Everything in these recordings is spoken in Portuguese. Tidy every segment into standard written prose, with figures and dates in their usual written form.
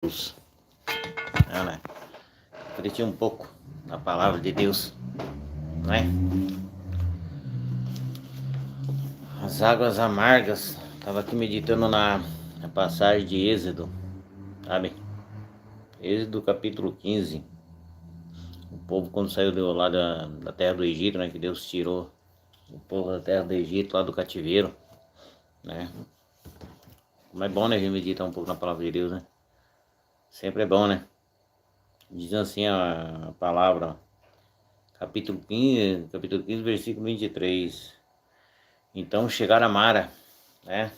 Deus, né? Refletir um pouco na palavra de Deus, né? As águas amargas. Estava aqui meditando na passagem de Êxodo, sabe? Êxodo capítulo 15. O povo quando saiu lá da terra do Egito, né? Que Deus tirou o povo da terra do Egito, lá do cativeiro, né? Como é bom, né? A gente meditar um pouco na palavra de Deus, né? Sempre é bom, né? Diz assim a palavra, capítulo 15, versículo 23. Então chegaram a Mara, né?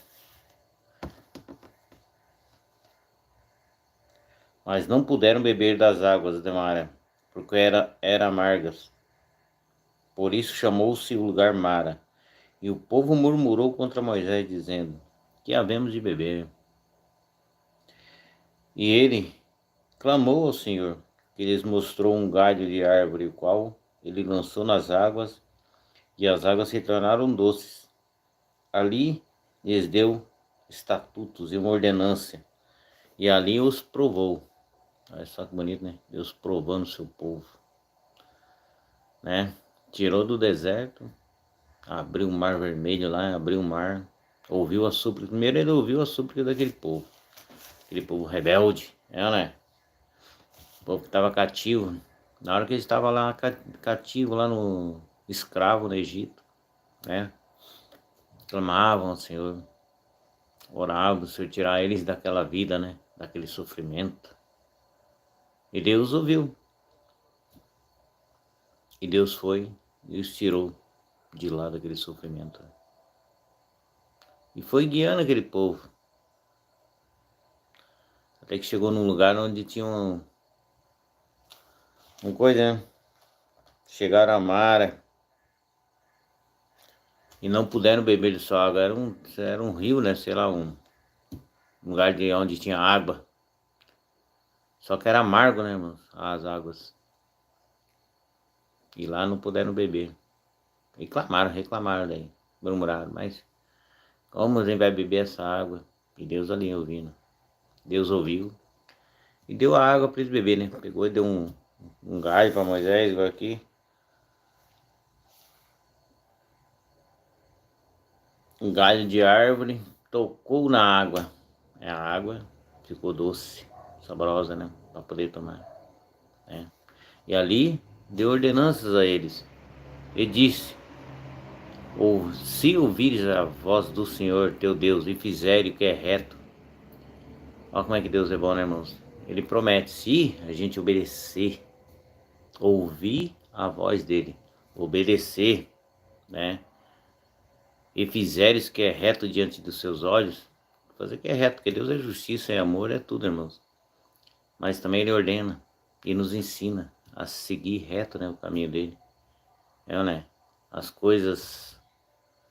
Mas não puderam beber das águas de Mara, porque era amargas. Por isso chamou-se o lugar Mara. E o povo murmurou contra Moisés, dizendo: que havemos de beber? E ele clamou ao Senhor, que lhes mostrou um galho de árvore, o qual ele lançou nas águas, e as águas se tornaram doces. Ali lhes deu estatutos e uma ordenança, e ali os provou. Olha só que bonito, né? Deus provando o seu povo, né? Tirou do deserto, abriu o mar vermelho lá, abriu o mar, ouviu a súplica. Primeiro ele ouviu a súplica daquele povo, aquele povo rebelde, né? O povo que estava cativo. Na hora que ele estava lá cativo, lá no escravo no Egito, né? Clamavam ao Senhor, oravam o Senhor tirar eles daquela vida, né? Daquele sofrimento. E Deus ouviu. E Deus foi e os tirou de lá daquele sofrimento. E foi guiando aquele povo. Até que chegou num lugar onde tinha uma coisa, né? Chegaram a Mara e não puderam beber de sua água. Era um rio, né? Sei lá, um lugar de onde tinha água. Só que era amargo, né, irmãos? As águas. E lá não puderam beber. E reclamaram daí. Murmuraram, mas como a gente vai beber essa água? E Deus ali ouvindo. Deus ouviu e deu a água para eles beberem, né? Pegou e deu um galho para Moisés, igual aqui. Um galho de árvore, tocou na água. A água ficou doce, saborosa, né? Para poder tomar. Né? E ali deu ordenanças a eles. E disse: ou se ouvires a voz do Senhor teu Deus e fizeres o que é reto. Olha como é que Deus é bom, né, irmãos? Ele promete, se a gente obedecer, ouvir a voz dele, obedecer, né? E fizeres o que é reto diante dos seus olhos, fazer o que é reto, porque Deus é justiça, é amor, é tudo, irmãos. Mas também ele ordena e nos ensina a seguir reto, né, o caminho dele. Né? As coisas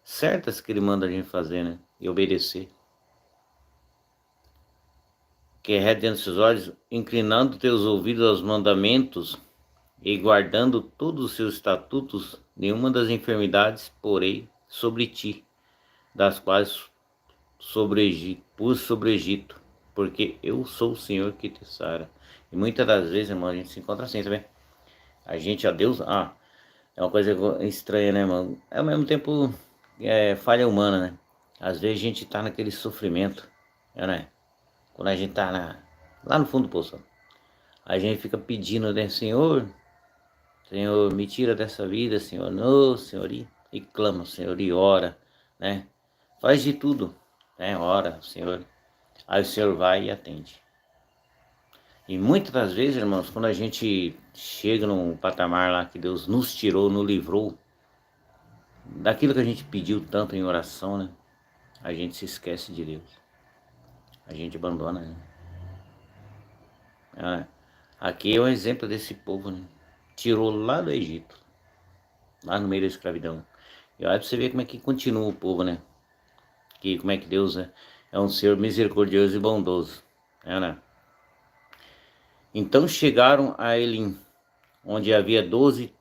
certas que ele manda a gente fazer, né? E obedecer. Que é reto diante dos seus olhos, inclinando teus ouvidos aos mandamentos e guardando todos os seus estatutos, nenhuma das enfermidades porei sobre ti, das quais pus sobre o Egito, porque eu sou o Senhor que te sara. E muitas das vezes, irmão, a gente se encontra assim, sabe? A gente, a Deus, é uma coisa estranha, né, irmão? Ao mesmo tempo, falha humana, né? Às vezes a gente tá naquele sofrimento, né? Quando a gente tá lá no fundo do poço, a gente fica pedindo, né, Senhor, me tira dessa vida, Senhor, não, Senhor, e clama, Senhor, e ora, né? Faz de tudo, né? Ora, Senhor. Aí o Senhor vai e atende. E muitas das vezes, irmãos, quando a gente chega num patamar lá que Deus nos tirou, nos livrou daquilo que a gente pediu tanto em oração, né? A gente se esquece de Deus. A gente abandona, né? Aqui é um exemplo desse povo, né? Tirou lá do Egito, lá no meio da escravidão. E olha pra você ver como é que continua o povo, né? Como é que Deus é um Senhor misericordioso e bondoso, né? Então chegaram a Elim, onde havia 12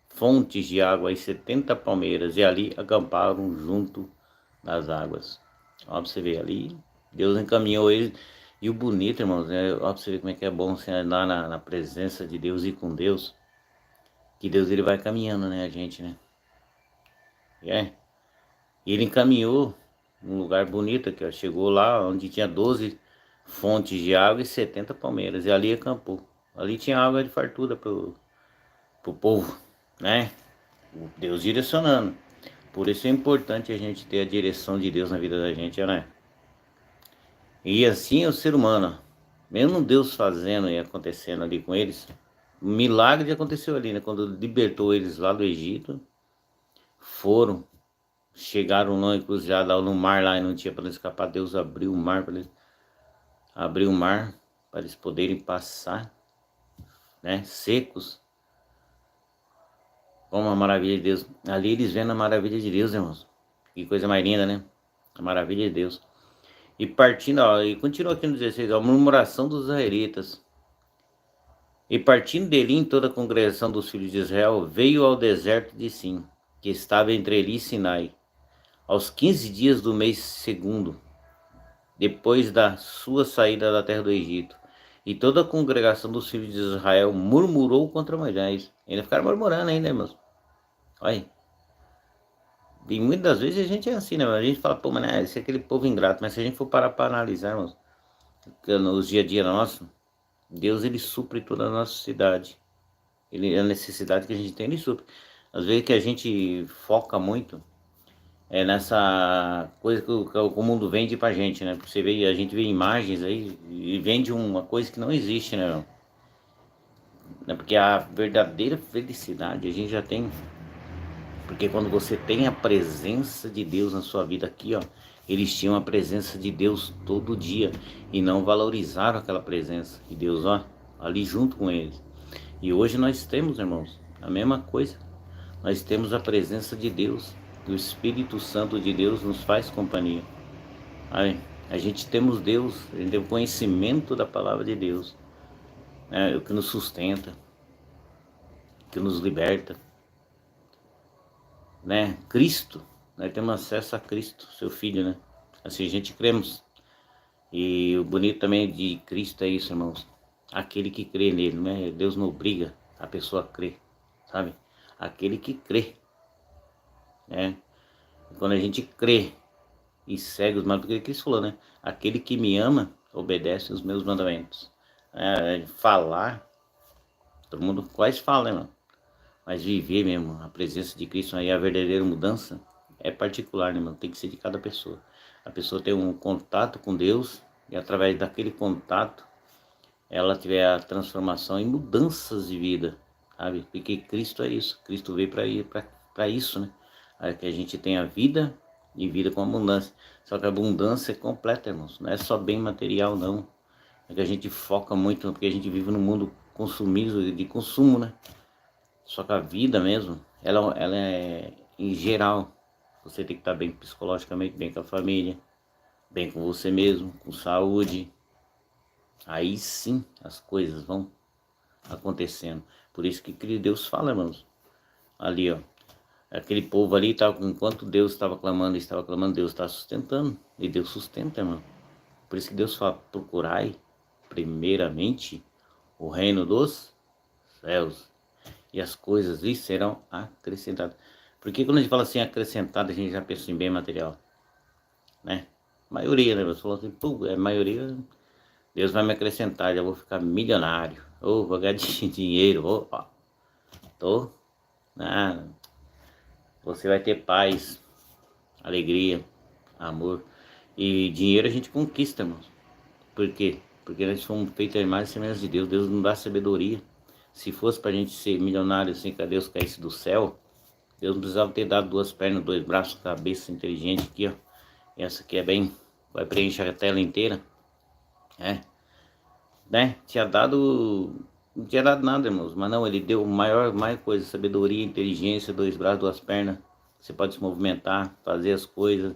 fontes de água e 70 palmeiras, e ali acamparam junto das águas. Ó, pra você ver ali, Deus encaminhou eles, E o bonito, irmãos, ó, pra você ver como é que é bom você andar na presença de Deus e com Deus, que Deus ele vai caminhando, né, a gente, né? É. E ele encaminhou num lugar bonito aqui, ó. Chegou lá onde tinha 12 fontes de água e 70 palmeiras. E ali acampou. Ali tinha água de fartura pro povo, né? Deus direcionando. Por isso é importante a gente ter a direção de Deus na vida da gente, né? E assim é o ser humano, mesmo Deus fazendo e acontecendo ali com eles, um milagre aconteceu ali, né? Quando libertou eles lá do Egito, foram, chegaram lá encruzilhada lá no mar lá e não tinha para eles escapar, Deus abriu o mar para eles, abriu o mar para eles poderem passar, né? Secos, como a maravilha de Deus. Ali eles vendo a maravilha de Deus, irmãos. Que coisa mais linda, né? A maravilha de Deus. E partindo, ó, e continua aqui no 16, ó, a murmuração dos israelitas. E partindo dele em toda a congregação dos filhos de Israel, veio ao deserto de Sim, que estava entre Eli e Sinai, aos 15 dias do mês segundo, depois da sua saída da terra do Egito. E toda a congregação dos filhos de Israel murmurou contra Moisés. Ainda ficaram murmurando ainda, irmãos. Olha. E muitas das vezes a gente é assim, né? A gente fala, pô, mas né, esse é aquele povo ingrato. Mas se a gente for parar para analisar, irmãos, nos dia a dia nosso, Deus ele supre toda a nossa cidade. Ele, a necessidade que a gente tem, ele supre. Às vezes que a gente foca muito é nessa coisa que o mundo vende pra gente, né? Porque você vê, a gente vê imagens aí e vende uma coisa que não existe, né? Porque a verdadeira felicidade a gente já tem. Porque quando você tem a presença de Deus na sua vida aqui, ó, eles tinham a presença de Deus todo dia e não valorizaram aquela presença de Deus, ó, ali junto com eles. E hoje nós temos, irmãos, a mesma coisa. Nós temos a presença de Deus, o Espírito Santo de Deus nos faz companhia. Aí, a gente temos Deus, a gente tem o conhecimento da palavra de Deus, o que nos sustenta, que nos liberta, né? Cristo, nós temos acesso a Cristo, seu Filho, né? Assim a gente cremos. E o bonito também de Cristo é isso, irmãos. Aquele que crê nele, né? Deus não obriga a pessoa a crer, sabe? Aquele que crê, né? Quando a gente crê e segue os mandamentos, porque Cristo falou, né? Aquele que me ama, obedece os meus mandamentos. Falar, todo mundo quase fala, né, mano? Mas viver mesmo, a presença de Cristo aí, a verdadeira mudança, é particular, né, mano? Tem que ser de cada pessoa. A pessoa tem um contato com Deus e através daquele contato, ela tiver a transformação e mudanças de vida, sabe? Porque Cristo é isso. Cristo veio para isso, né? Para que a gente tenha vida e vida com abundância. Só que a abundância é completa, irmãos. Não é só bem material, não. É que a gente foca muito, porque a gente vive num mundo consumismo, de consumo, né? Só que a vida mesmo, ela é em geral. Você tem que estar bem psicologicamente, bem com a família, bem com você mesmo, com saúde. Aí sim as coisas vão acontecendo. Por isso que Deus fala, irmãos. Ali, ó. Aquele povo ali, enquanto Deus estava clamando, Deus está sustentando. E Deus sustenta, irmão. Por isso que Deus fala, procurai primeiramente o reino dos céus. E as coisas lhe serão acrescentadas. Porque quando a gente fala assim, acrescentada, a gente já pensa em bem material. Né? Maioria, né? Você falou assim, pô, maioria, Deus vai me acrescentar, já vou ficar milionário. Ou vou ganhar dinheiro, ó. Tô. Ah, você vai ter paz, alegria, amor. E dinheiro a gente conquista, irmãos. Por quê? Porque nós fomos feitos a imagem e semelhança de Deus. Deus não dá sabedoria. Se fosse pra gente ser milionário assim, que Deus caísse do céu, Deus não precisava ter dado 2 pernas, 2 braços, cabeça inteligente aqui, ó. Essa aqui é bem, vai preencher a tela inteira. Né? Não tinha dado nada, irmãos. Mas não, ele deu maior coisa, sabedoria, inteligência, 2 braços, 2 pernas. Você pode se movimentar, fazer as coisas,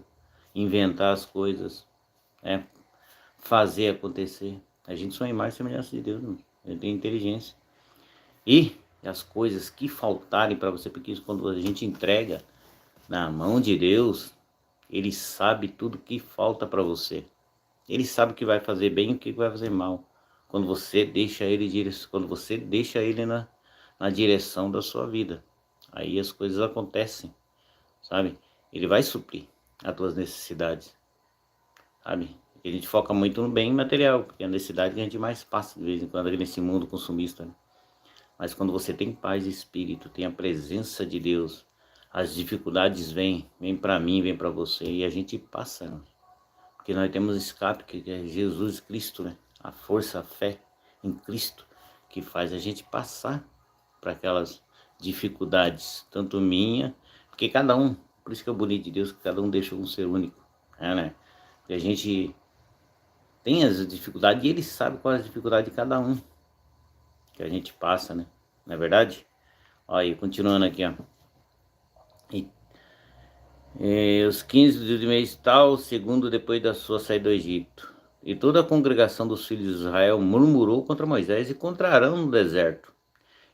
inventar as coisas, fazer acontecer. A gente só é imagem e semelhança de Deus, irmão. Ele tem inteligência. E as coisas que faltarem para você, porque isso, quando a gente entrega na mão de Deus, Ele sabe tudo que falta para você. Ele sabe o que vai fazer bem e o que vai fazer mal. Quando você deixa ele, na direção da sua vida. Aí as coisas acontecem, sabe? Ele vai suprir as tuas necessidades, sabe? E a gente foca muito no bem material, porque é a necessidade que a gente mais passa de vez em quando aqui nesse mundo consumista, né? Mas quando você tem paz de espírito, tem a presença de Deus, as dificuldades vêm para mim, vêm para você e a gente passa, né? Porque nós temos escape, que é Jesus Cristo, né? A força, a fé em Cristo, que faz a gente passar para aquelas dificuldades, tanto minha, porque cada um, por isso que é o bonito de Deus, que cada um deixa um ser único, né? E a gente tem as dificuldades e Ele sabe qual é a dificuldade de cada um que a gente passa, né? Não é verdade? Olha aí, continuando aqui, ó. Os 15 do mês tal, segundo depois da sua saída do Egito. E toda a congregação dos filhos de Israel murmurou contra Moisés e contra Arão no deserto.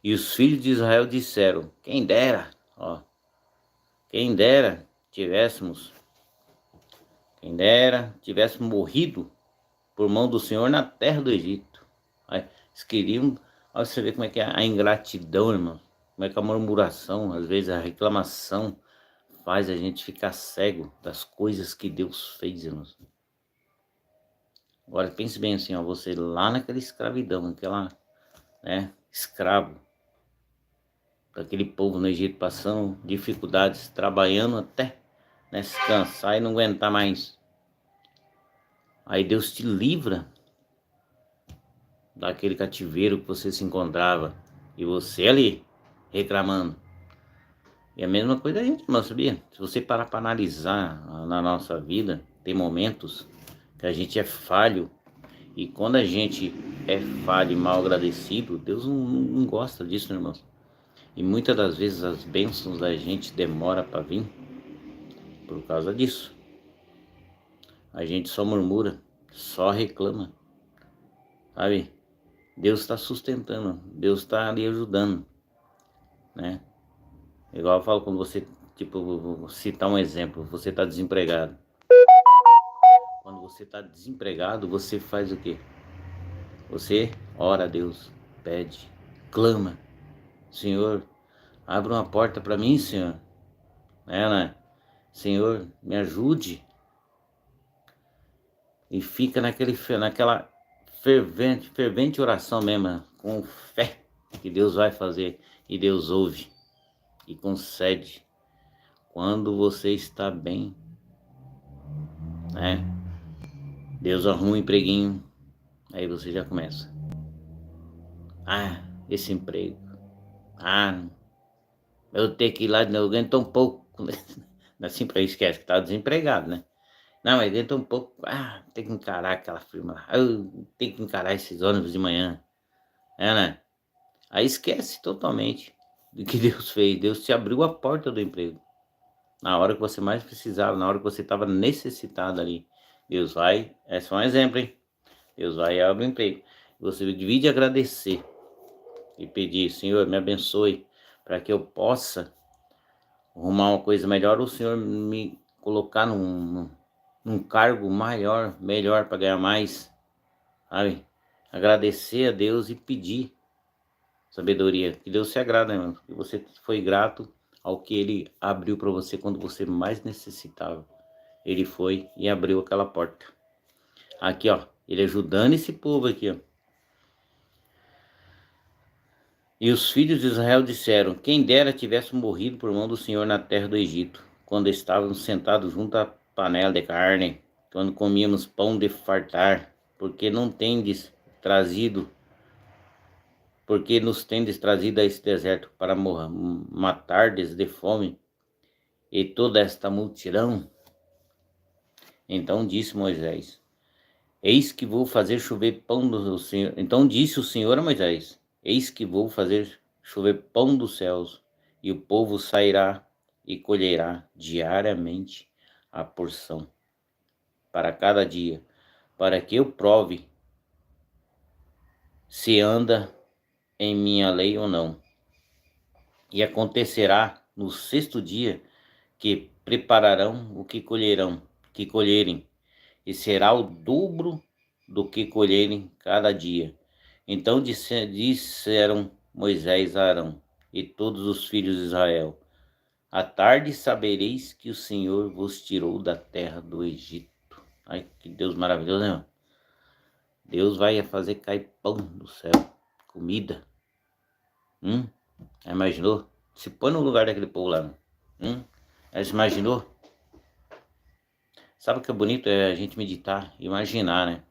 E os filhos de Israel disseram, quem dera tivéssemos morrido por mão do Senhor na terra do Egito. Aí, eles queriam, olha você vê como é que é a ingratidão, irmão. Como é que a murmuração, às vezes a reclamação, faz a gente ficar cego das coisas que Deus fez, irmãos. Agora pense bem assim, ó, você lá naquela escravidão, né, escravo daquele povo no Egito, passando dificuldades, trabalhando até, né, se cansar e não aguentar mais. Aí Deus te livra daquele cativeiro que você se encontrava e você ali reclamando. E a mesma coisa a gente, não sabia? Se você parar para analisar na nossa vida, tem momentos que a gente é falho. E quando a gente é falho e mal agradecido, Deus não gosta disso, né, irmãos? E muitas das vezes as bênçãos da gente demora para vir por causa disso. A gente só murmura, só reclama, sabe? Deus está sustentando, Deus está ali ajudando, né? Igual eu falo quando você, tipo, vou citar um exemplo, você está desempregado. Quando você está desempregado, você faz o quê? Você ora a Deus, pede, clama. Senhor, abre uma porta para mim, Senhor. Né? Senhor, me ajude. E fica naquela fervente oração mesmo, com fé que Deus vai fazer. E Deus ouve e concede. Quando você está bem, né? Deus arruma um empreguinho. Aí você já começa. Ah, esse emprego. Ah, eu tenho que ir lá, eu ganho tão pouco. Assim, para esquece que tá desempregado, né? Não, mas ganha tão pouco. Ah, tem que encarar aquela firma lá. Eu tenho que encarar esses ônibus de manhã. Né? Aí esquece totalmente do que Deus fez. Deus te abriu a porta do emprego. Na hora que você mais precisava, na hora que você estava necessitado ali. Deus vai, é só um exemplo, hein? Deus vai e abre o emprego. Você divide agradecer e pedir, Senhor, me abençoe, para que eu possa arrumar uma coisa melhor, o Senhor me colocar num cargo maior, melhor, para ganhar mais, sabe? Agradecer a Deus e pedir sabedoria, que Deus se agrada, né, mano? Que você foi grato ao que Ele abriu para você quando você mais necessitava. Ele foi e abriu aquela porta. Aqui, ó, Ele ajudando esse povo aqui, ó. E os filhos de Israel disseram, quem dera tivesse morrido por mão do Senhor na terra do Egito, quando estávamos sentados junto à panela de carne, quando comíamos pão de fartar, porque não tendes trazido, porque nos tendes trazido a este deserto para matardes de fome e toda esta multidão? Então disse Moisés, eis que vou fazer chover pão do Senhor. Então disse o Senhor a Moisés, eis que vou fazer chover pão dos céus, e o povo sairá e colherá diariamente a porção para cada dia, para que eu prove se anda em minha lei ou não. E acontecerá no sexto dia que prepararão o que colherem, e será o dobro do que colherem cada dia. Então disseram Moisés a Arão e todos os filhos de Israel: à tarde sabereis que o Senhor vos tirou da terra do Egito. Ai, que Deus maravilhoso, né, irmão? Deus vai fazer cair pão do céu, comida. Já imaginou? Se põe no lugar daquele povo lá. Já se imaginou? Sabe o que é bonito? É a gente meditar, imaginar, né?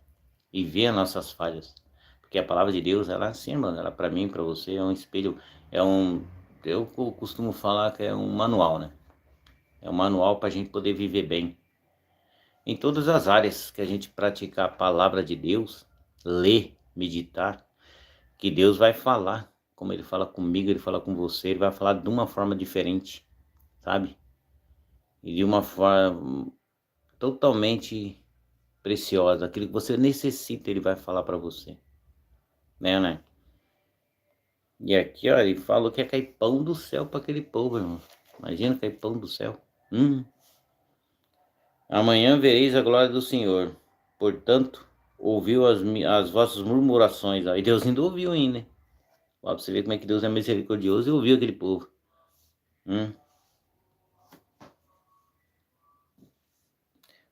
E ver as nossas falhas. Porque a palavra de Deus, ela é assim, mano. Ela para mim, para você, é um espelho. Eu costumo falar que é um manual, né? É um manual para a gente poder viver bem. Em todas as áreas que a gente praticar a palavra de Deus, ler, meditar, que Deus vai falar. Como Ele fala comigo, Ele fala com você, Ele vai falar de uma forma diferente, sabe? E de uma forma totalmente preciosa. Aquilo que você necessita, Ele vai falar para você. Né? E aqui, ó, Ele falou que ia cair pão do céu para aquele povo, irmão. Imagina cair pão do céu. Amanhã vereis a glória do Senhor. Portanto, ouviu as vossas murmurações. Aí Deus ainda ouviu ainda, né? Ó, pra você ver como é que Deus é misericordioso e ouviu aquele povo.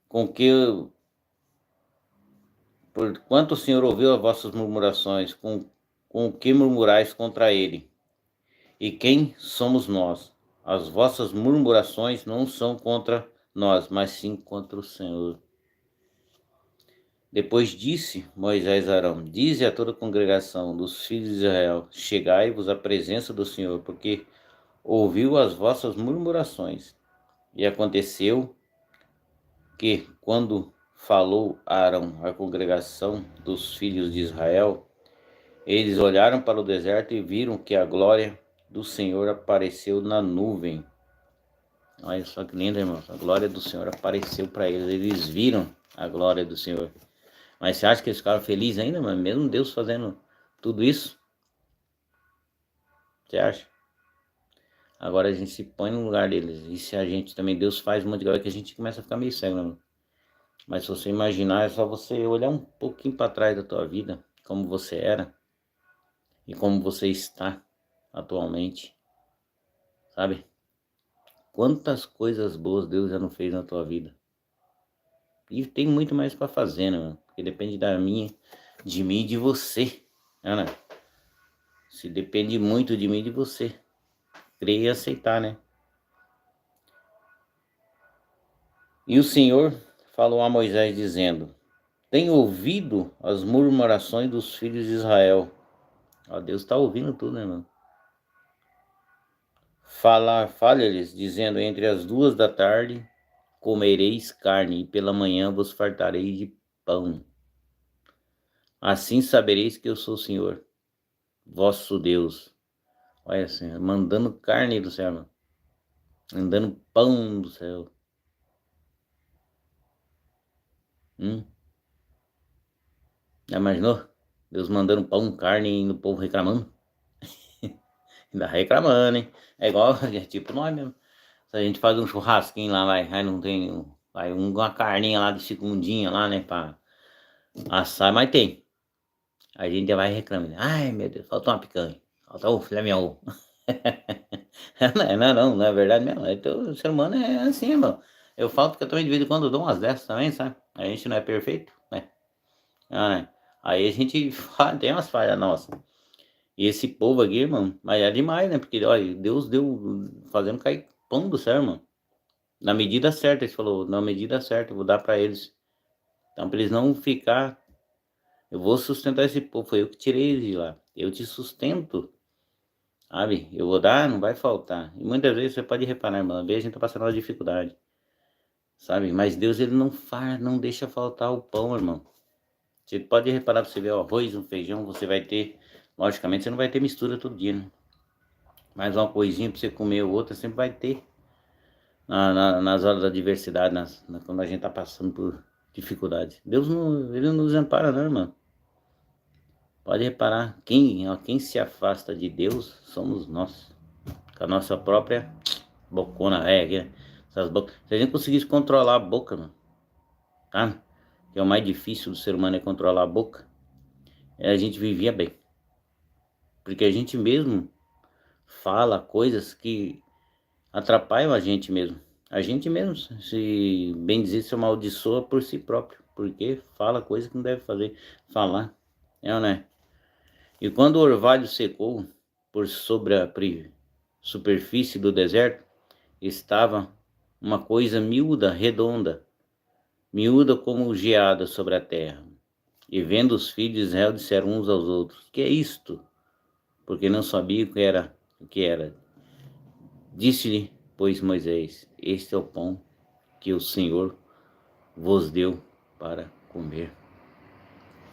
Com que, por quanto o Senhor ouviu as vossas murmurações, com o que murmurais contra ele? E quem somos nós? As vossas murmurações não são contra nós, mas sim contra o Senhor. Depois disse Moisés a Arão: dize a toda a congregação dos filhos de Israel: chegai-vos à presença do Senhor, porque ouviu as vossas murmurações. E aconteceu que, quando falou Arão à congregação dos filhos de Israel, eles olharam para o deserto e viram que a glória do Senhor apareceu na nuvem. Olha só que lindo, irmão. A glória do Senhor apareceu para eles. Eles viram a glória do Senhor. Mas você acha que eles ficaram felizes ainda, mano? Mesmo Deus fazendo tudo isso? Você acha? Agora a gente se põe no lugar deles. E se a gente também, Deus faz um monte de coisa que a gente começa a ficar meio cego, né, mano? Mas se você imaginar, é só você olhar um pouquinho para trás da tua vida, como você era e como você está atualmente, sabe? Quantas coisas boas Deus já não fez na tua vida. E tem muito mais para fazer, né, mano? Porque depende de mim e de você, né? Se depende muito de mim e de você, crer e aceitar, né? E o Senhor falou a Moisés dizendo: tenho ouvido as murmurações dos filhos de Israel. Ó, Deus está ouvindo tudo, né, mano? Fale-lhes, dizendo: entre as 2 da tarde comereis carne, e pela manhã vos fartareis de pão. Assim sabereis que eu sou o Senhor, vosso Deus. Olha assim, mandando carne do céu, mano. Mandando pão do céu. Já imaginou? Deus mandando pão, carne e o povo reclamando. Ainda reclamando, hein? É igual, é tipo nós mesmo. Se a gente faz um churrasquinho lá, aí não tem, vai uma carninha lá de segundinha lá, né, pra assar, mas tem. A gente já vai reclamando. Ai, meu Deus, faltou uma picanha. Faltou o filé mignon. Não é verdade mesmo. Então, o ser humano é assim, irmão. Eu falo porque eu também de vez em quando dou umas dessas também, sabe? A gente não é perfeito, né? Né? Aí a gente tem umas falhas nossas. E esse povo aqui, irmão, mas é demais, né? Porque, olha, Deus deu fazendo cair pão do céu, irmão. Na medida certa, ele falou, na medida certa, eu vou dar para eles. Então, para eles não ficar, eu vou sustentar esse povo, foi eu que tirei eles de lá. Eu te sustento, sabe? Eu vou dar, não vai faltar. E muitas vezes você pode reparar, irmão, às vezes a gente tá passando uma dificuldade, sabe? Mas Deus, ele não faz, não deixa faltar o pão, irmão. Você pode reparar pra você ver o arroz, um feijão, você vai ter, logicamente você não vai ter mistura todo dia, né? Mas uma coisinha pra você comer ou outra sempre vai ter. Nas horas da adversidade, quando a gente tá passando por dificuldade. Deus não, ele não nos ampara não, irmão. Pode reparar, quem se afasta de Deus somos nós. Com a nossa própria bocona, essas bocas. Se a gente conseguisse controlar a boca, mano, tá? que é o mais difícil do ser humano é controlar a boca, a gente vivia bem. Porque a gente mesmo fala coisas que atrapalham a gente mesmo. A gente mesmo, se bem dizer, se amaldiçoa por si próprio, porque fala coisa que não deve falar, é ou não é? E quando o orvalho secou por sobre a superfície do deserto, estava uma coisa miúda, redonda, miúda como geada sobre a terra. E vendo os filhos de Israel, disseram uns aos outros: que é isto? Porque não sabiam o que era. Disse-lhe, pois, Moisés: este é o pão que o Senhor vos deu para comer.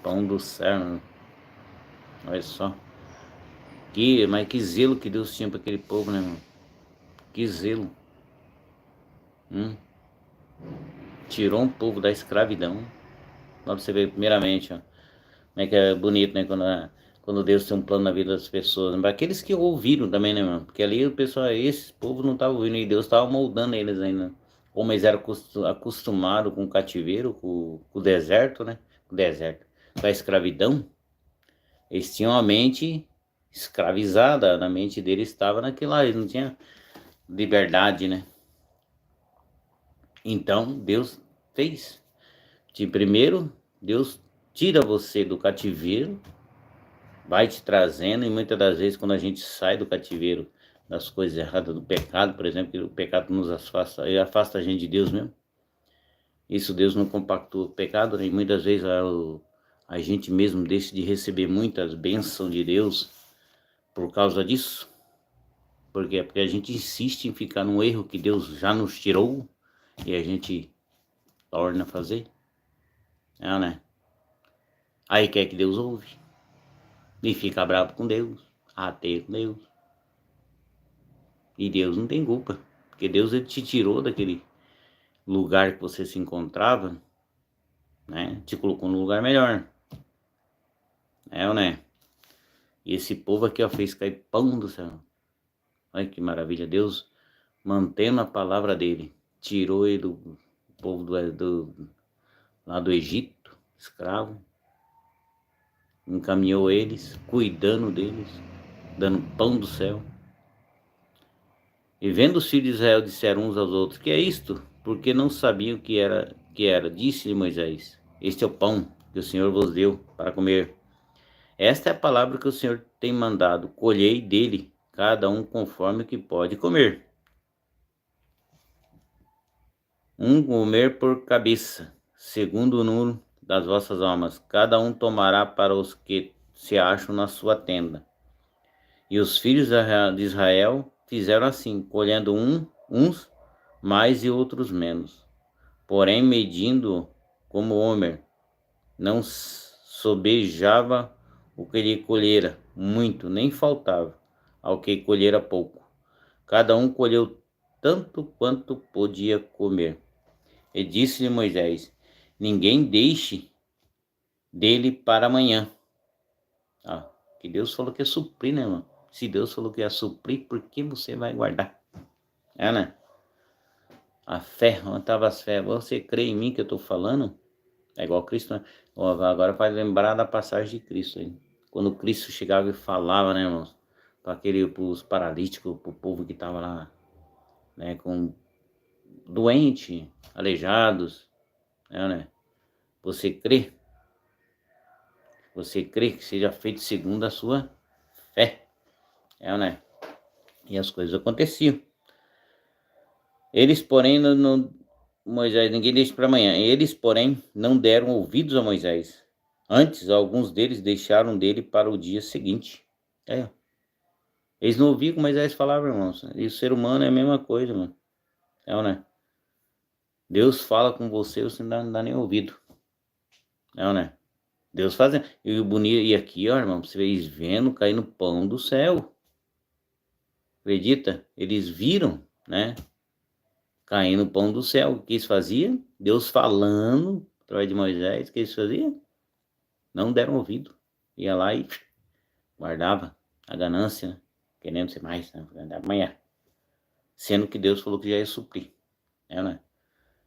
Pão do céu, né? Olha só. Mas que zelo que Deus tinha para aquele povo, né, irmão? Que zelo. Tirou um povo da escravidão. Pra você ver, primeiramente, ó, como é que é bonito, né? Quando Deus tem um plano na vida das pessoas. Para aqueles que ouviram também, né, irmão? Porque ali o pessoal, esse povo não estava ouvindo, e Deus estava moldando eles ainda. Como eles eram acostumados com o cativeiro, com o deserto, né? Com o deserto, com a escravidão. Eles tinham a mente escravizada, na mente deles estava naquilo lá, eles não tinham liberdade, né? Então Deus fez. Primeiro, Deus tira você do cativeiro, vai te trazendo, e muitas das vezes quando a gente sai do cativeiro, das coisas erradas, do pecado, por exemplo, que o pecado nos afasta, ele afasta a gente de Deus mesmo. Isso Deus não compactua o pecado, né? E muitas vezes a gente mesmo deixa de receber muitas bênçãos de Deus por causa disso. Por quê? Porque a gente insiste em ficar num erro que Deus já nos tirou e a gente torna a fazer. É, né? Aí quer que Deus ouve e fica bravo com Deus, ateio com Deus. E Deus não tem culpa, porque Deus ele te tirou daquele lugar que você se encontrava, né? Te colocou num lugar melhor. É ou né? E esse povo aqui, ó, fez cair pão do céu. Olha que maravilha. Deus, mantendo a palavra dele, tirou ele do povo lá do Egito, escravo, encaminhou eles, cuidando deles, dando pão do céu. E vendo os filhos de Israel, disseram uns aos outros: que é isto? Porque não sabiam que era. Disse-lhe Moisés: este é o pão que o Senhor vos deu para comer. Esta é a palavra que o Senhor tem mandado: colhei dele, cada um conforme o que pode comer. Um comer por cabeça, segundo o número das vossas almas. Cada um tomará para os que se acham na sua tenda. E os filhos de Israel fizeram assim, colhendo uns mais e outros menos. Porém, medindo como Homer, não sobejava o que lhe colhera muito, nem faltava ao que colhera pouco. Cada um colheu tanto quanto podia comer. E disse-lhe Moisés: ninguém deixe dele para amanhã. Que Deus falou que ia suprir, né, irmão? Se Deus falou que ia suprir, por que você vai guardar? É, né? A fé, onde estava as fé? Você crê em mim que eu estou falando? É igual Cristo, né? Agora faz lembrar da passagem de Cristo aí. Quando Cristo chegava e falava, né, irmãos? Para os paralíticos, para o povo que estava lá, né, com doente, aleijados, né? Você crê? Você crê que seja feito segundo a sua fé, né? E as coisas aconteciam. Eles, porém, Moisés, ninguém deixa para amanhã. Eles, porém, não deram ouvidos a Moisés. Antes, alguns deles deixaram dele para o dia seguinte. Eles não ouviam o que Moisés falava, irmãos. E o ser humano é a mesma coisa, mano. Né? Deus fala com você não dá nem ouvido. Né? Deus fazendo. E o bonito, e aqui, ó, irmão, vocês vendo caindo pão do céu. Acredita? Eles viram, né? Caindo pão do céu. O que eles faziam? Deus falando através de Moisés. O que eles faziam? Não deram ouvido. Ia lá e guardava a ganância, né? Querendo ser mais, né? Amanhã. Sendo que Deus falou que já ia suprir. Né?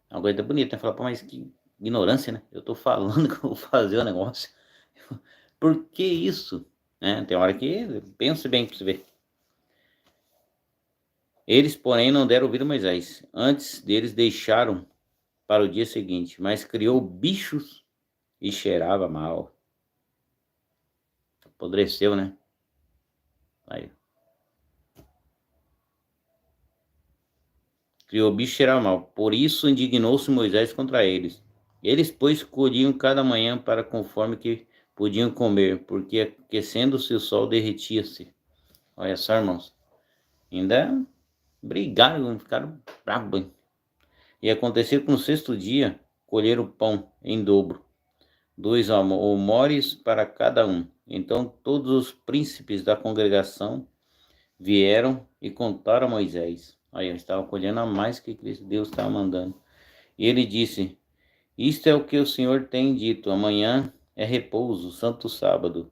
É uma coisa bonita, né? Falar, mas que ignorância, né? Eu tô falando que eu vou fazer o negócio. Por que isso? Tem hora que pense bem para você ver. Eles, porém, não deram ouvido a Moisés. Antes deles deixaram para o dia seguinte, mas criou bichos e cheirava mal. Apodreceu, né? Aí. Criou bicho e cheirava mal. Por isso indignou-se Moisés contra eles. Eles, pois, colhiam cada manhã para conforme que podiam comer, porque aquecendo-se o sol derretia-se. Olha só, irmãos. Ainda brigaram, ficaram bravos. E aconteceu que no sexto dia colheram pão em dobro, 2 homores para cada um. Então todos os príncipes da congregação vieram e contaram a Moisés. Aí eles estavam colhendo a mais que Deus estava mandando. E ele disse: Isto é o que o Senhor tem dito: amanhã é repouso, santo sábado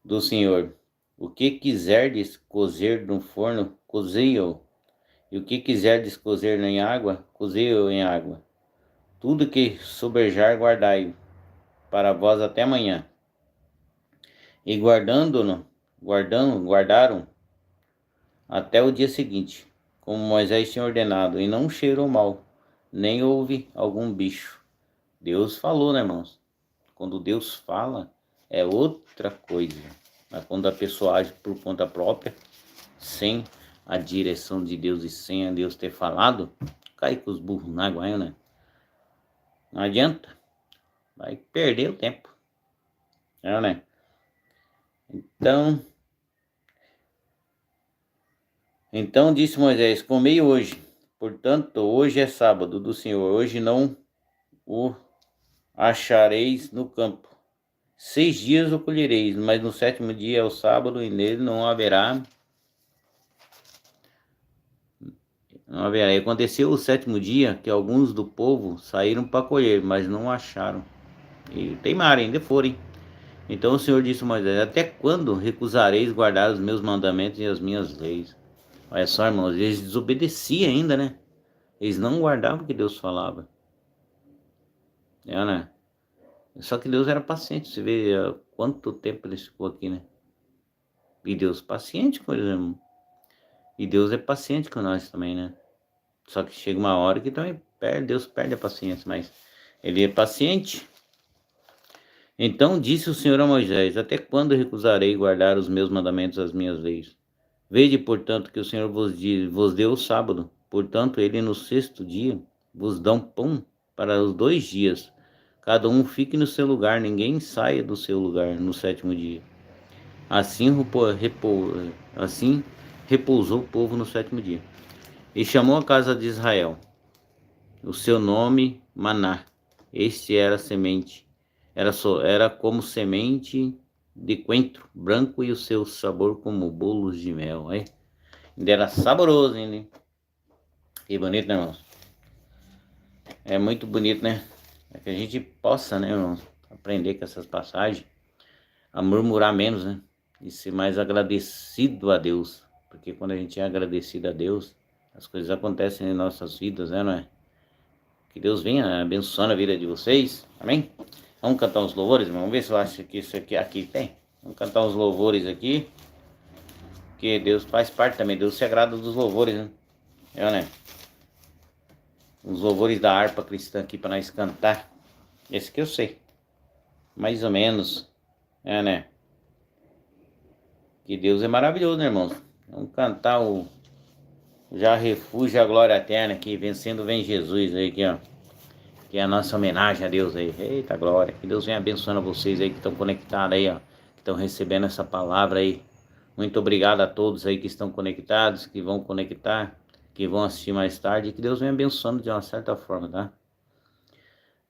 do Senhor. O que quiserdes cozer no forno, cozei-o. E o que quiserdes cozer em água, cozei-o em água. Tudo que sobejar, guardai-o para vós até amanhã. E guardaram até o dia seguinte, como Moisés tinha ordenado, e não cheirou mal, nem houve algum bicho. Deus falou, né, irmãos? Quando Deus fala, é outra coisa. Mas quando a pessoa age por conta própria, sem a direção de Deus e sem a Deus ter falado, cai com os burros na água, né? Não adianta. Vai perder o tempo. Né? Então disse Moisés: comei hoje, portanto, hoje é sábado do Senhor, hoje não o achareis no campo. 6 dias o colhereis, mas no sétimo dia é o sábado, e nele não haverá. E aconteceu o sétimo dia que alguns do povo saíram para colher, mas não acharam. E teimaram, ainda foram. Então o Senhor disse a Moisés: até quando recusareis guardar os meus mandamentos e as minhas leis? Olha só, irmãos, eles desobedeciam ainda, né? Eles não guardavam o que Deus falava. Né? Só que Deus era paciente. Você vê quanto tempo ele ficou aqui, né? E Deus paciente com eles, irmão. E Deus é paciente com nós também, né? Só que chega uma hora que também Deus perde a paciência, mas ele é paciente. Então disse o Senhor a Moisés: até quando recusarei guardar os meus mandamentos, as minhas leis? Vede, portanto, que o Senhor vos deu o sábado. Portanto, ele no sexto dia vos dá um pão para os 2 dias. Cada um fique no seu lugar, ninguém saia do seu lugar no sétimo dia. Assim repousou o povo no sétimo dia. E chamou a casa de Israel o seu nome Maná. Este era semente, era como semente de coentro branco e o seu sabor como bolos de mel. Ainda era saboroso, hein? Que bonito, né, irmãos? É muito bonito, né? É que a gente possa, né, irmãos, aprender com essas passagens, a murmurar menos, né? E ser mais agradecido a Deus. Porque quando a gente é agradecido a Deus, as coisas acontecem em nossas vidas, né, não é? Que Deus venha abençoando a vida de vocês. Amém? Vamos cantar uns louvores, irmão? Vamos ver se eu acho que isso aqui tem. Vamos cantar uns louvores aqui. Que Deus faz parte também. Deus se agrada dos louvores, né? Né? Os louvores da harpa cristã aqui para nós cantar. Esse que eu sei. Mais ou menos. Né? Que Deus é maravilhoso, né, irmãos? Vamos cantar o Já Refúgio a Glória Eterna aqui. Vencendo vem Jesus aí, aqui, ó. Que é a nossa homenagem a Deus aí. Eita glória. Que Deus venha abençoando vocês aí que estão conectados aí, ó. Que estão recebendo essa palavra aí. Muito obrigado a todos aí que estão conectados, que vão conectar, que vão assistir mais tarde. Que Deus venha abençoando de uma certa forma, tá?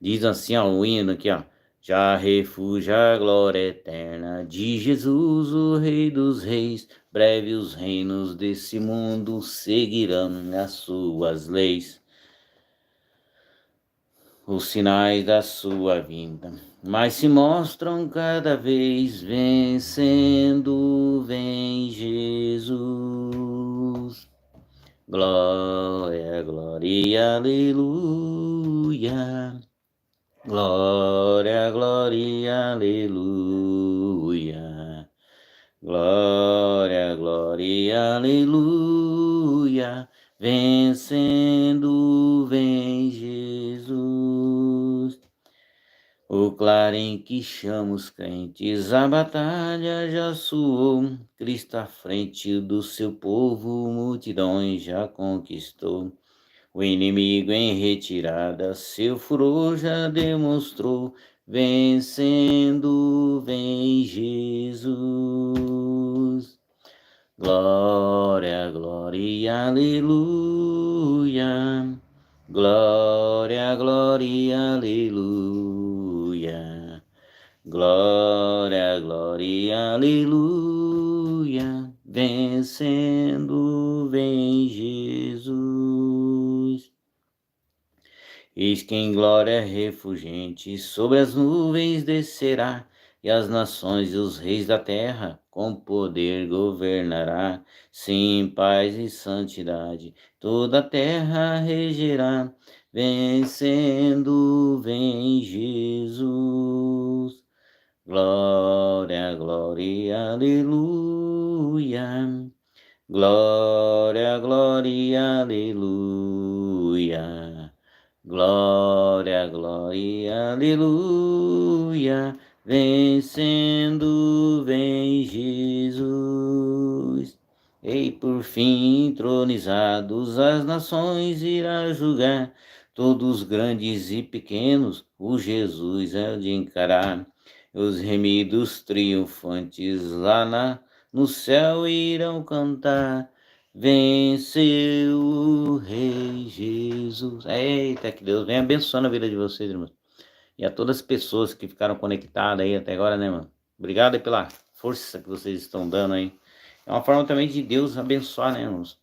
Diz assim, ó, o hino aqui, ó. Já refúgio a glória eterna de Jesus, o Rei dos Reis. Breve os reinos desse mundo seguirão as suas leis. Os sinais da sua vinda, mas se mostram cada vez vencendo, vem Jesus. Glória, glória, aleluia. Glória, glória, aleluia. Glória, glória, aleluia. Vencendo, vem Jesus. O clarim que chama os crentes, a batalha já soou. Cristo à frente do seu povo, multidões já conquistou. O inimigo em retirada, seu furor já demonstrou. Vencendo, vem Jesus. Glória, glória, aleluia. Glória, glória, aleluia. Glória, glória, aleluia. Vencendo, vem Jesus. Eis que em glória refulgente sobre as nuvens descerá, e as nações e os reis da terra com poder governará. Sim, paz e santidade toda a terra regerá. Vencendo, vem Jesus. Glória, glória, aleluia. Glória, glória, aleluia. Glória, glória, aleluia. Vencendo, vem Jesus. E por fim, entronizados, as nações irá julgar. Todos grandes e pequenos, o Jesus é de encarar. Os remidos triunfantes no céu irão cantar. Venceu o Rei Jesus. Eita, que Deus venha abençoando a vida de vocês, irmãos. E a todas as pessoas que ficaram conectadas aí até agora, né, mano? Obrigado aí pela força que vocês estão dando aí. É uma forma também de Deus abençoar, né, irmãos?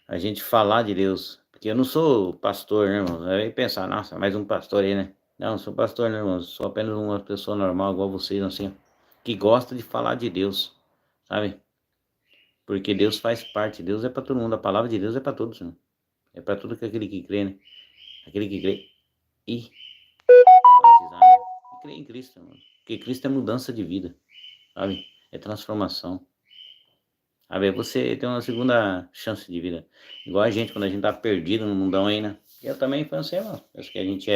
A gente falar de Deus. Porque eu não sou pastor, né, irmãos? Aí pensar, nossa, mais um pastor aí, né? Não, não sou pastor, né, irmãos? Sou apenas uma pessoa normal, igual vocês, assim, que gosta de falar de Deus, sabe? Porque Deus faz parte, Deus é para todo mundo, a palavra de Deus é para todos, né? É para todo aquele que crê, né? Aquele que crê e batizar, né? E crê em Cristo, mano. Porque Cristo é mudança de vida, sabe? É transformação. Sabe? Você tem uma segunda chance de vida. Igual a gente, quando a gente tá perdido no mundão aí, né? Eu também foi assim, mano. Acho que a gente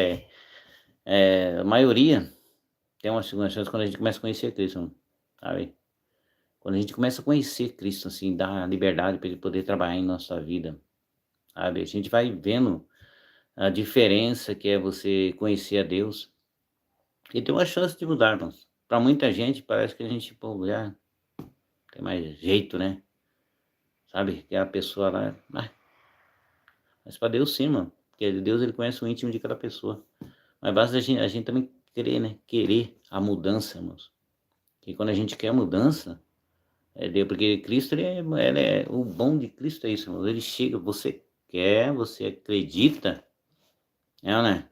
a maioria tem uma segunda chance quando a gente começa a conhecer Cristo, mano. Sabe? Quando a gente começa a conhecer Cristo, assim, dá liberdade para ele poder trabalhar em nossa vida, sabe? A gente vai vendo a diferença que é você conhecer a Deus e ter uma chance de mudar, irmãos. Para muita gente parece que a gente, pô, já tem mais jeito, né? Sabe? Que a pessoa lá, mas para Deus sim, mano. Porque Deus ele conhece o íntimo de cada pessoa. Mas basta a gente também querer, né? Querer a mudança, irmãos. Que quando a gente quer a mudança, é Deus, porque Cristo ele é o bom de Cristo é isso, irmãos. Ele chega, você quer, você acredita, né?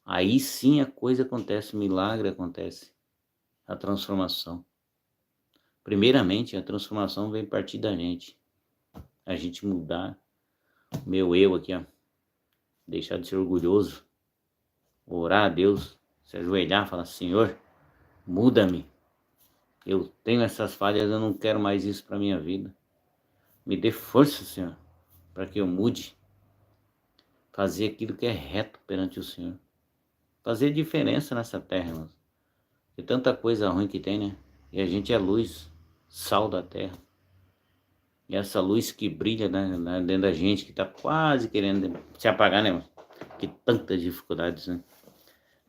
Aí sim a coisa acontece, o milagre acontece, a transformação. Primeiramente, a transformação vem partir da gente. A gente mudar meu eu aqui, ó. Deixar de ser orgulhoso. Orar a Deus. Se ajoelhar e falar, Senhor, muda-me. Eu tenho essas falhas, eu não quero mais isso para minha vida. Me dê força, Senhor, para que eu mude. Fazer aquilo que é reto perante o Senhor. Fazer diferença nessa terra, irmãos. Tem tanta coisa ruim que tem, né? E a gente é luz, sal da terra. E essa luz que brilha, né, dentro da gente, que tá quase querendo se apagar, né, mano? Que tantas dificuldades, né?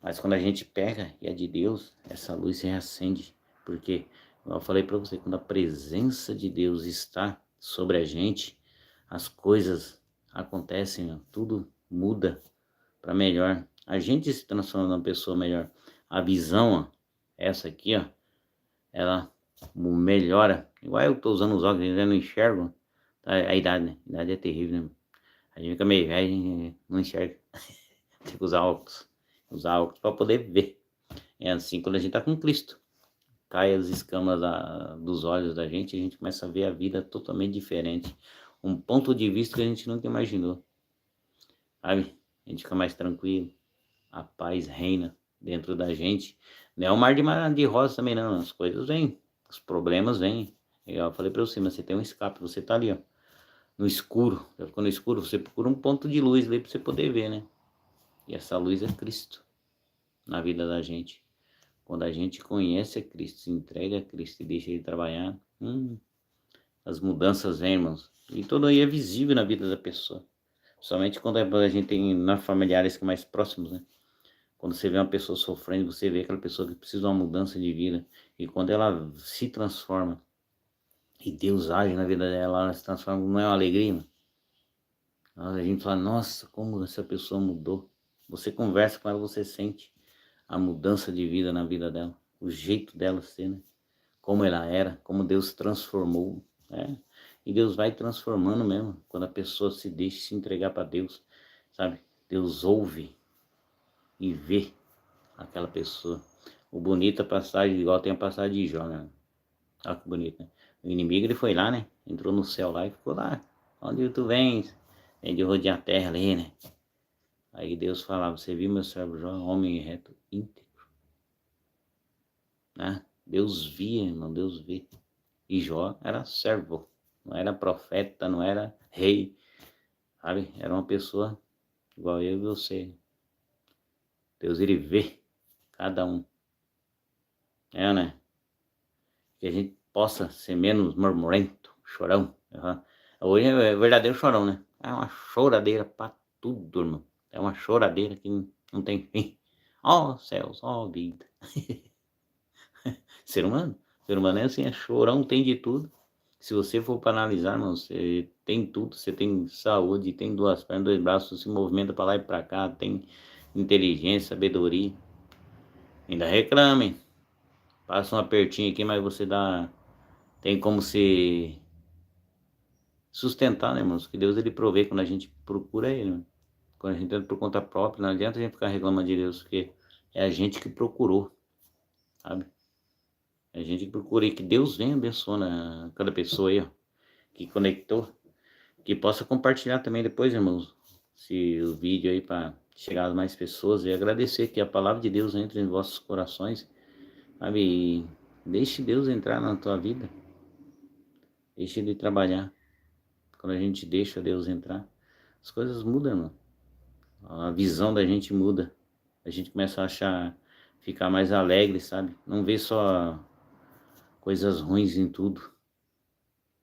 Mas quando a gente pega e é de Deus, essa luz se reacende. Porque, como eu falei para você, quando a presença de Deus está sobre a gente, as coisas acontecem, ó, tudo muda para melhor. A gente se transforma numa pessoa melhor. A visão, ó, essa aqui, ó, ela melhora. Igual eu tô usando os óculos, eu não enxergo. A idade, né? A idade é terrível, né? A gente fica meio velho, a gente não enxerga. Tem que usar óculos. Usar óculos para poder ver. É assim quando a gente tá com Cristo. Cai as escamas dos olhos da gente, a gente começa a ver a vida totalmente diferente. Um ponto de vista que a gente nunca imaginou. Sabe? A gente fica mais tranquilo. a paz reina dentro da gente. Não é um mar de rosa também não, as coisas vêm, os problemas vêm. Eu falei para você, mas você tem um escape, você tá ali, ó, no escuro. Já ficou no escuro, você procura um ponto de luz ali para você poder ver, né? E essa luz é Cristo na vida da gente. Quando a gente conhece a Cristo, se entrega a Cristo e deixa Ele trabalhar, as mudanças vêm, irmãos. E tudo aí é visível na vida da pessoa. Somente quando a gente tem na familiares que mais próximos, né? Quando você vê uma pessoa sofrendo, você vê aquela pessoa que precisa de uma mudança de vida. E quando ela se transforma, e Deus age na vida dela, ela se transforma, não é uma alegria, mano? A gente fala, nossa, como essa pessoa mudou. Você conversa com ela, você sente a mudança de vida na vida dela. O jeito dela ser, né? Como ela era, como Deus transformou, né? E Deus vai transformando mesmo, quando a pessoa se deixa se entregar para Deus, sabe? Deus ouve e vê aquela pessoa. O bonito a passagem, igual tem a passagem de Jó, né? Olha que bonito, né? O inimigo ele foi lá, né? Entrou no céu lá e ficou lá. Onde tu vens? Vem de rodear a terra ali, né? Aí Deus falava, você viu meu servo Jó, homem reto, íntegro, né? Deus via, irmão, Deus vê. E Jó era servo, não era profeta, não era rei, sabe? Era uma pessoa igual eu e você. Deus, ele vê cada um, né? Que a gente possa ser menos murmurento, chorão. Uhum. Hoje é verdadeiro chorão, né? É uma choradeira pra tudo, irmão. É uma choradeira que não tem fim. Ó céus, ó vida. Ser humano. Ser humano é assim, é chorão, tem de tudo. Se você for para analisar, irmão, você tem tudo. Você tem saúde, tem duas pernas, dois braços, se movimenta para lá e para cá, tem inteligência, sabedoria. Ainda reclamem. Passa um apertinho aqui, mas você dá... Tem como se sustentar, né, irmãos? Que Deus ele provê quando a gente procura Ele, né? Quando a gente entra por conta própria, não adianta a gente ficar reclamando de Deus, porque é a gente que procurou, sabe? É a gente que procura e que Deus venha abençoando cada pessoa aí, ó, que conectou, que possa compartilhar também depois, irmãos, se o vídeo aí para chegar a mais pessoas e agradecer que a palavra de Deus entre em vossos corações, sabe? E deixe Deus entrar na tua vida, deixe Ele trabalhar. Quando a gente deixa Deus entrar, as coisas mudam, irmão. A visão da gente muda. A gente começa a achar, ficar mais alegre, sabe? Não vê só coisas ruins em tudo.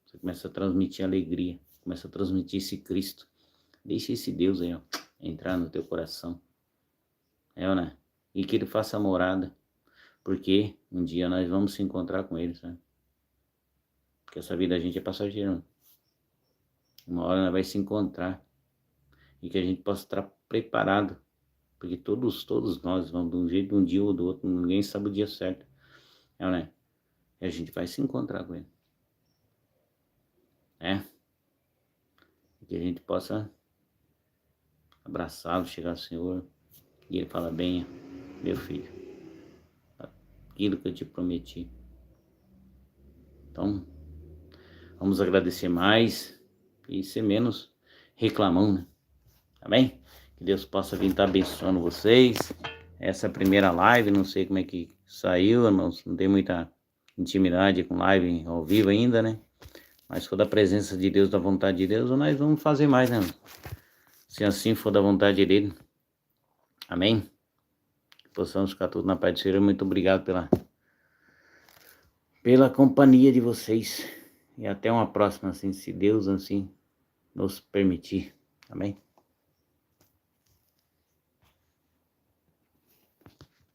Você começa a transmitir alegria, começa a transmitir esse Cristo. Deixa esse Deus aí, ó, entrar no teu coração. Né? E que Ele faça morada. Porque um dia nós vamos se encontrar com Ele, sabe? Porque essa vida da gente é passageira. Uma hora nós vai se encontrar. E que a gente possa estar preparado. Porque todos nós vamos de um jeito, de um dia ou do outro. Ninguém sabe o dia certo. Né? E a gente vai se encontrar com Ele. E que a gente possa abraçá-lo, chegar ao Senhor. E Ele fala, bem, meu filho, aquilo que eu te prometi. Então, vamos agradecer mais e ser menos reclamão, né? Tá bem? Que Deus possa vir estar abençoando vocês. Essa primeira live, não sei como é que saiu, irmãos, não tem muita intimidade com live ao vivo ainda, né? Mas for da presença de Deus, da vontade de Deus, nós vamos fazer mais, né? Se assim for da vontade dele. Amém? Que possamos ficar todos na paz do Senhor. Muito obrigado pela companhia de vocês. E até uma próxima, assim, se Deus assim nos permitir. Amém?